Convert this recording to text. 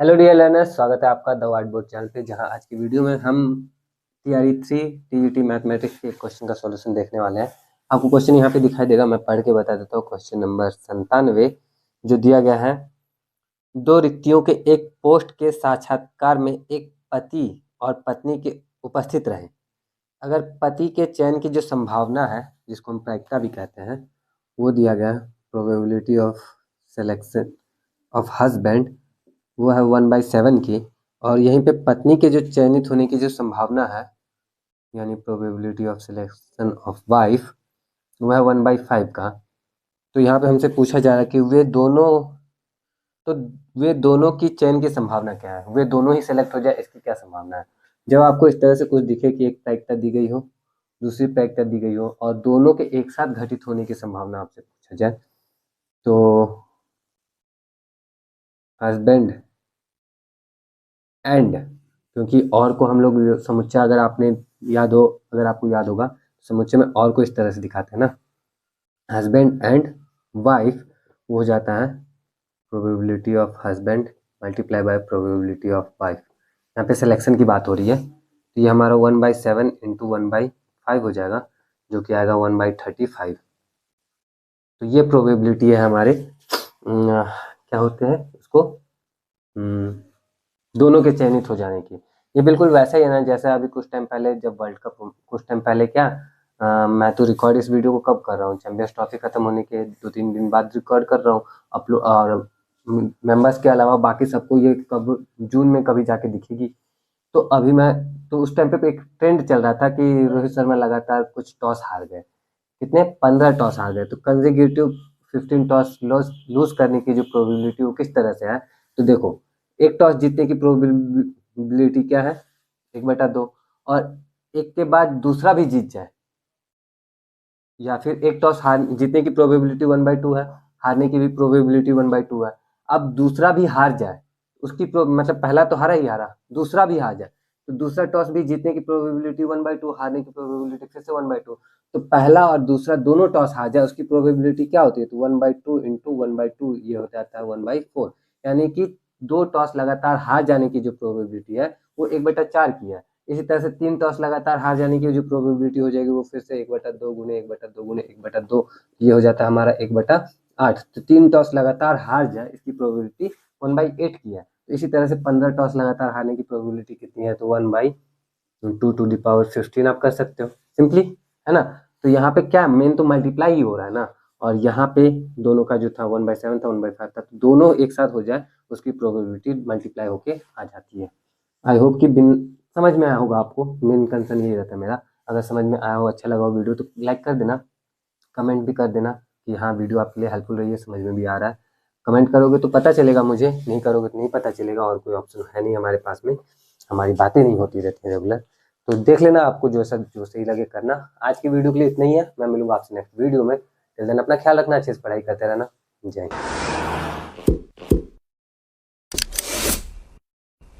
Hello dear learners, स्वागत है आपका द व्हाइट बोर्ड चैनल पे। जहां आज की वीडियो में हम टीआरई 3 टीजीटी मैथमेटिक्स के एक क्वेश्चन का सॉल्यूशन देखने वाले हैं। आपको क्वेश्चन यहाँ पे दिखाई देगा, मैं पढ़ के बता देता हूँ। क्वेश्चन नंबर 97 जो दिया गया है, दो रिक्तियों के एक पोस्ट के साक्षात्कार में एक पति और पत्नी के उपस्थित रहे। अगर पति के चयन की जो संभावना है, जिसको हम प्रायिकता भी कहते हैं, वो दिया गया है। Probability of selection of husband वो है 1/7 की, और यहीं पे पत्नी के जो चयनित होने की जो संभावना है, यानी probability of selection of wife, वो है 1/5 का। तो यहाँ पे हमसे पूछा जा रहा है कि वे दोनों की चयन की संभावना क्या है, वे दोनों ही सेलेक्ट हो जाए, इसकी क्या संभावना है। जब आपको इस तरह से कुछ दिखे कि एक प्रायिकता दी गई हो, दूसरी प्रायिकता दी गई हो, और दोनों के एक साथ घटित होने की संभावना आपसे पूछा जाए, तो हस्बैंड एंड, क्योंकि और को हम लोग समुच्चय, अगर आपको याद होगा, समुच्चय में और को इस तरह से दिखाते हैं ना, हस्बैंड एंड वाइफ, वो हो जाता है probability of husband multiply by probability of wife. यहाँ पे सिलेक्शन की बात हो रही है, तो ये हमारा 1/7 इंटू 1/5 हो जाएगा, जो कि आएगा 1/35। तो ये प्रोबेबिलिटी है हमारे क्या होते हैं इसको, दोनों के चयनित हो जाने की। ये बिल्कुल वैसा ही है ना, जैसे अभी कुछ टाइम पहले जब वर्ल्ड कप, कुछ टाइम पहले क्या, मैं तो रिकॉर्ड इस वीडियो को कब कर रहा हूँ, चैंपियंस ट्रॉफी खत्म होने के 2-3 दिन बाद रिकॉर्ड कर रहा हूँ अपलोड, और मेंबर्स के अलावा बाकी सबको ये कब जून में कभी जाके दिखेगी। तो अभी मैं, तो उस टाइम पे एक ट्रेंड चल रहा था कि रोहित शर्मा लगातार कुछ टॉस हार गए, कितने 15 टॉस हार गए। तो कंसेक्यूटिव 15 टॉस लूज करने की जो प्रोबेबिलिटी वो किस तरह से है, तो देखो, एक टॉस जीतने की प्रोबेबिलिटी क्या है, 1/2, और एक के बाद दूसरा भी जीत जाए, या फिर एक टॉस हार जीतने की प्रोबेबिलिटी 1/2 है, हारने की भी प्रोबेबिलिटी 1/2 है। अब दूसरा भी हार जाए, उसकी मतलब पहला तो हारा ही हारा, दूसरा भी हार जाए, तो दूसरा टॉस भी जीतने की प्रोबेबिलिटी 1/2, हारने की प्रोबेबिलिटी फिर से 1/2। तो पहला और दूसरा दोनों टॉस हार जाए, उसकी प्रोबेबिलिटी क्या होती है, तो 1/2 इंटू 1/2, ये हो जाता है 1/4। यानी कि दो टॉस लगातार हार जाने की जो प्रोबेबिलिटी है वो 1/4 की है। इसी तरह से 3 टॉस लगातार हार जाने की जो प्रोबेबिलिटी हो जाएगी वो फिर से 1/2 गुने 1/2 गुने 1/2, ये हो जाता है हमारा 1/8। तो 3 टॉस लगातार हार जाए, इसकी प्रोबेबिलिटी 1/8 की है। तो इसी तरह से 15 टॉस लगातार हारने की प्रोबेबिलिटी कितनी है, तो 1/2 आप कर सकते हो सिंपली, है ना। तो यहाँ पे क्या मेन तो मल्टीप्लाई ही हो रहा है ना, और यहाँ पे दोनों का जो था 1/7 था, 1/5 था, तो दोनों एक साथ हो जाए, उसकी प्रोबेबिलिटी मल्टीप्लाई होके आ जाती है। आई होप कि समझ में आया होगा आपको। मेन कंसर्न यही रहता है मेरा। अगर समझ में आया हो, अच्छा लगा हो वीडियो, तो लाइक कर देना, कमेंट भी कर देना कि हाँ वीडियो आपके लिए हेल्पफुल रही है, समझ में भी आ रहा है। कमेंट करोगे तो पता चलेगा मुझे, नहीं करोगे तो नहीं पता चलेगा, और कोई ऑप्शन है नहीं हमारे पास में, हमारी बातें नहीं होती रहती हैं रेगुलर। तो देख लेना, आपको जो सही लगे करना। आज की वीडियो के लिए इतना ही है, मैं मिलूंगा आपसे नेक्स्ट वीडियो में। टिल देन अपना ख्याल रखना, अच्छे से पढ़ाई करते रहना। जय हिंद।